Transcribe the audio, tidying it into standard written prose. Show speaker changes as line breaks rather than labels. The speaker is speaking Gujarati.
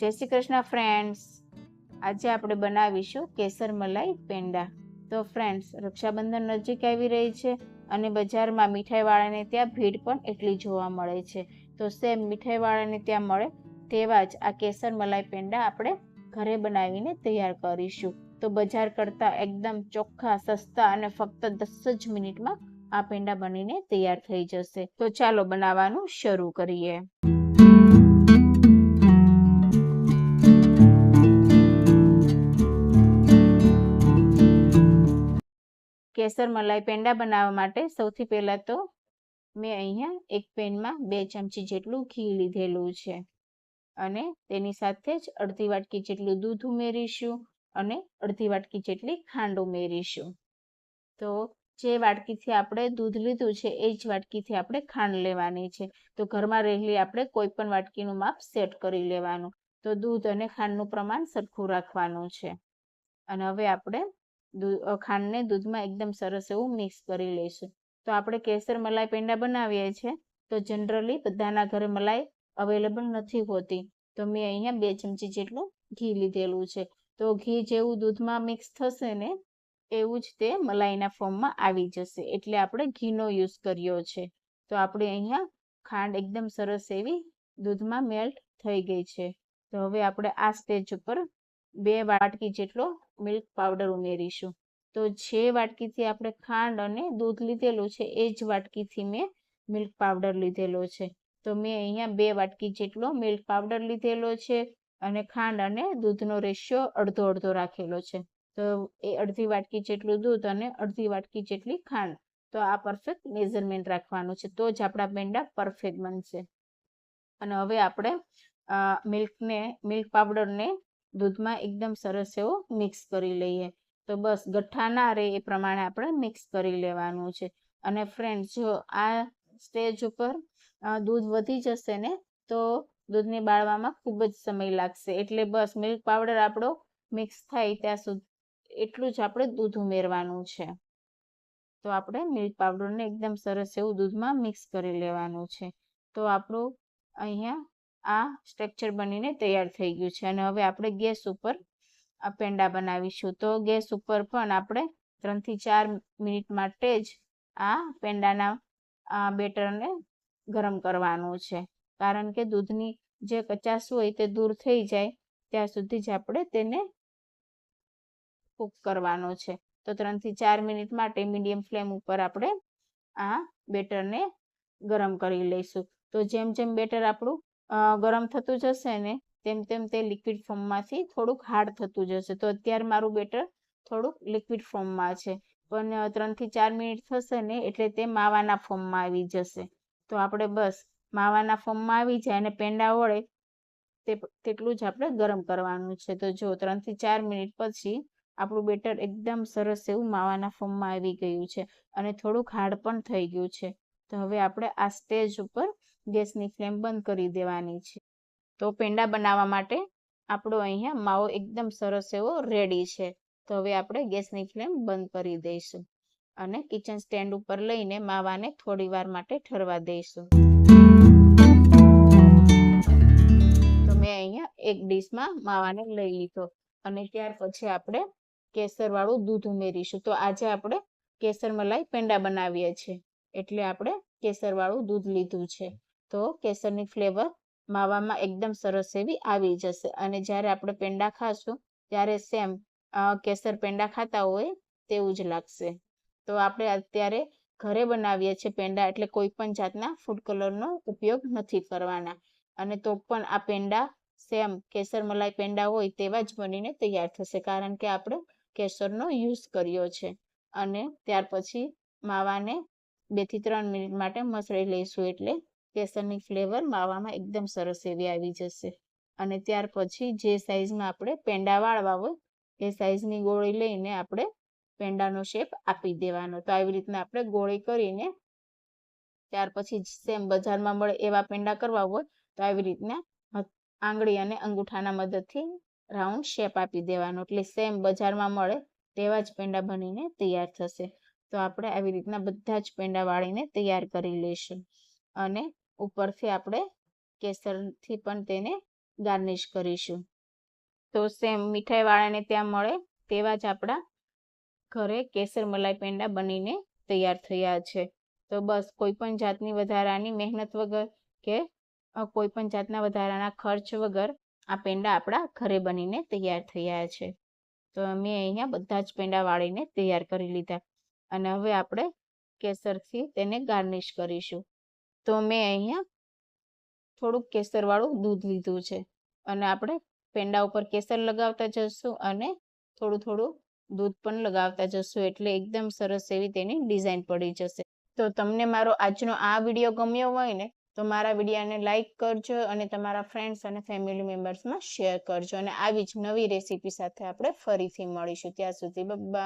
જય શ્રી કૃષ્ણ ફ્રેન્ડ્સ. આજે આપણે બનાવીશું કેસર મલાઈ પેંડા. તો ફ્રેન્ડ્સ, રક્ષાબંધન નજીક આવી રહી છે અને બજારમાં મીઠાઈવાળાને ત્યાં ભીડ પણ એટલી જોવા મળે છે. તો સેમ મીઠાઈવાળાને ત્યાં મળે તેવા જ આ કેસર મલાઈ પેંડા આપણે ઘરે બનાવીને તૈયાર કરીશું. તો બજાર કરતાં એકદમ ચોખ્ખા, સસ્તા અને ફક્ત 10 જ મિનિટમાં આ પેંડા બનીને તૈયાર થઈ જશે. તો ચાલો બનાવવાનું શરૂ કરીએ. કેસર મલાઈ પેંડા બનાવવા માટે સૌથી પહેલાં તો મેં અહીંયા એક પેનમાં 2 ચમચી જેટલું ઘી લીધેલું છે અને તેની સાથે જ અડધી વાટકી જેટલું દૂધ ઉમેરીશું અને અડધી વાટકી જેટલી ખાંડ ઉમેરીશું. તો જે વાટકીથી આપણે દૂધ લીધું છે એ જ વાટકીથી આપણે ખાંડ લેવાની છે. તો ઘરમાં રહેલી આપણે કોઈ પણ વાટકીનું માપ સેટ કરી લેવાનું. તો દૂધ અને ખાંડનું પ્રમાણ સરખું રાખવાનું છે. અને હવે આપણે ખાંડને દૂધમાં એકદમ સરસ એવું મિક્સ કરી લઈશું. તો આપણે કેસર મલાઈ પેંડા બનાવીએ છીએ તો જનરલી બધાના ઘરે મલાઈ અવેલેબલ નથી હોતી. તો મેં અહીંયા 2 ચમચી જેટલું ઘી લીધેલું છે. તો ઘી જેવું દૂધમાં મિક્સ થશે ને એવું જ તે મલાઈના ફોર્મમાં આવી જશે, એટલે આપણે ઘીનો યુઝ કર્યો છે. તો આપણે અહીંયા ખાંડ એકદમ સરસ એવી દૂધમાં મેલ્ટ થઈ ગઈ છે. તો હવે આપણે આ સ્ટેજ ઉપર 2 વાટકી જેટલો મિલ્ક પાવડર ઉમેરીશું. તો જે વાટકીથી આપણે ખાંડ અને દૂધ લીધેલું છે એ જ વાટકીથી મેં મિલ્ક પાવડર લીધેલો છે. તો મેં અહીંયા 2 વાટકી જેટલો મિલ્ક પાવડર લીધેલો છે અને ખાંડ અને દૂધનો રેશિયો અડધો અડધો રાખેલો છે. તો એ અડધી વાટકી જેટલું દૂધ અને અડધી વાટકી જેટલી ખાંડ. તો આ પરફેક્ટ મેઝરમેન્ટ રાખવાનું છે, તો જ આપણા પેંડા પરફેક્ટ બનશે. અને હવે આપણે મિલ્ક પાવડરને દૂધમાં એકદમ સરસ એવો મિક્સ કરી લઈએ. તો બસ ગઠ્ઠા ના રહે એ પ્રમાણે આપણે મિક્સ કરી લેવાનું છે. અને ફ્રેન્ડ્સ, જો આ સ્ટેજ ઉપર દૂધ વધી જશે ને તો દૂધને બાળવામાં ખૂબ જ સમય લાગશે, એટલે બસ મિલ્ક પાવડર આપણો મિક્સ થાય ત્યાં સુધી એટલું જ આપણે દૂધ ઉમેરવાનું છે. તો આપણે મિલ્ક પાવડરને એકદમ સરસ એવું દૂધમાં મિક્સ કરી લેવાનું છે. તો આપણું અહીંયા આ સ્ટ્રક્ચર બનીને તૈયાર થઈ ગયું છે. અને હવે આપણે ગેસ ઉપર આ પેંડા બનાવીશું. તો ગેસ ઉપર પણ આપણે 3 થી 4 મિનિટ માટે જ આ પેંડાના બેટરને ગરમ કરવાનું છે, કારણ કે દૂધની જે કચાશ હોય તે દૂર થઈ જાય ત્યાં સુધી જ આપણે તેને કૂક કરવાનો છે. તો 3 થી 4 મિનિટ માટે મીડિયમ ફ્લેમ ઉપર આપણે આ બેટરને ગરમ કરી લઈશું. તો જેમ જેમ બેટર આપણું ગરમ થતું જશે ને તેમ તેમ તે લિક્વિડ ફોર્મમાંથી થોડુંક હાર્ડ થતું જશે. તો અત્યારે મારું બેટર થોડુંક લિક્વિડ ફોર્મમાં છે, પણ 3 થી 4 મિનિટ થશે ને એટલે તે માવાના ફોર્મમાં આવી જશે. તો આપણે બસ માવાના ફોર્મમાં આવી જાય અને પેંડા વળે તેટલું જ આપણે ગરમ કરવાનું છે. તો જો 3 થી 4 મિનિટ પછી આપણું બેટર એકદમ સરસ એવું માવાના ફોર્મમાં આવી ગયું છે અને થોડુંક હાર્ડ પણ થઈ ગયું છે. તો હવે આપણે આ સ્ટેજ ઉપર ગેસની ફ્લેમ બંધ કરી દેવાની છે. તો પેંડા બનાવવા માટે આપણો અહીંયા માવો એકદમ સરસ એવો રેડી છે. તો હવે આપણે ગેસની ફ્લેમ બંધ કરી દઈશું અને કિચન સ્ટેન્ડ ઉપર લઈને માવાને થોડી વાર માટે ઠરવા દઈશું. તો મેં અહીંયા એક ડીશમાં માવાને લઈ લીધો અને ત્યાર પછી આપણે કેસરવાળું દૂધ ઉમેરીશું. તો આજે આપણે કેસર મલાઈ પેંડા બનાવીએ છીએ એટલે આપણે કેસરવાળું દૂધ લીધું છે. તો કેસરની ફ્લેવર માવામાં એકદમ સરસ એવી આવી જશે અને જ્યારે આપણે પેંડા ખાશું ત્યારે સેમ કેસર પેંડા ખાતા હોય તેવું જ લાગશે. તો આપણે અત્યારે ઘરે બનાવીએ છીએ પેંડા, એટલે કોઈ પણ જાતના ફૂડ કલરનો ઉપયોગ નથી કરવાના. અને તો પણ આ પેંડા સેમ કેસર મલાઈ પેંડા હોય તેવા જ બનીને તૈયાર થશે, કારણ કે આપણે કેસરનો યુઝ કર્યો છે. અને ત્યાર પછી માવાને 2 થી 3 મિનિટ માટે મસળી લઈશું, એટલે કેસરની ફ્લેવર માવામાં એકદમ સરસ એવી આવી જશે. અને ત્યાર પછી જે સાઈઝમાં આપણે પેંડા વાળવા હોય એ સાઈઝની ગોળી લઈને આપણે પેંડાનો શેપ આપી દેવાનો. તો આવી રીતના આપણે ગોળી કરીને ત્યાર પછી સેમ બજારમાં મળે એવા પેંડા કરવા હોય તો આવી રીતના આંગળી અને અંગૂઠાના મદદથી રાઉન્ડ શેપ આપી દેવાનો, એટલે સેમ બજારમાં મળે તેવા જ પેંડા બનીને તૈયાર થશે. તો આપણે આવી રીતના બધા જ પેંડા વાળીને તૈયાર કરી લઈશું અને ઉપરથી આપણે કેસરથી પણ તેને ગાર્નિશ કરીશું. તો સેમ મીઠાઈવાળાને ત્યાં મળે તેવા જ આપણા ઘરે કેસર મલાઈ પેંડા બનીને તૈયાર થયા છે. તો બસ કોઈ પણ જાતની વધારાની મહેનત વગર કે કોઈ પણ જાતના વધારાના ખર્ચ વગર આ પેંડા આપણા ઘરે બનીને તૈયાર થયા છે. તો અમે અહીંયા બધા જ પેંડા વાળીને તૈયાર કરી લીધા અને હવે આપણે કેસરથી તેને ગાર્નિશ કરીશું. તો મેં અહીંયા થોડુંક કેસરવાળું દૂધ લીધું છે અને આપણે પેંડા ઉપર કેસર લગાવતા જશું અને થોડું થોડું દૂધ પણ લગાવતા જશું એટલે એકદમ સરસ એવી તેની ડિઝાઇન પડી જશે. તો તમને મારો આજનો આ વિડીયો ગમ્યો હોય ને તો મારા વિડીયોને લાઈક કરજો અને તમારા ફ્રેન્ડ્સ અને ફેમિલી મેમ્બર્સમાં શેર કરજો અને આવી જ નવી રેસીપી સાથે આપણે ફરીથી મળીશું. ત્યાં સુધી બાય.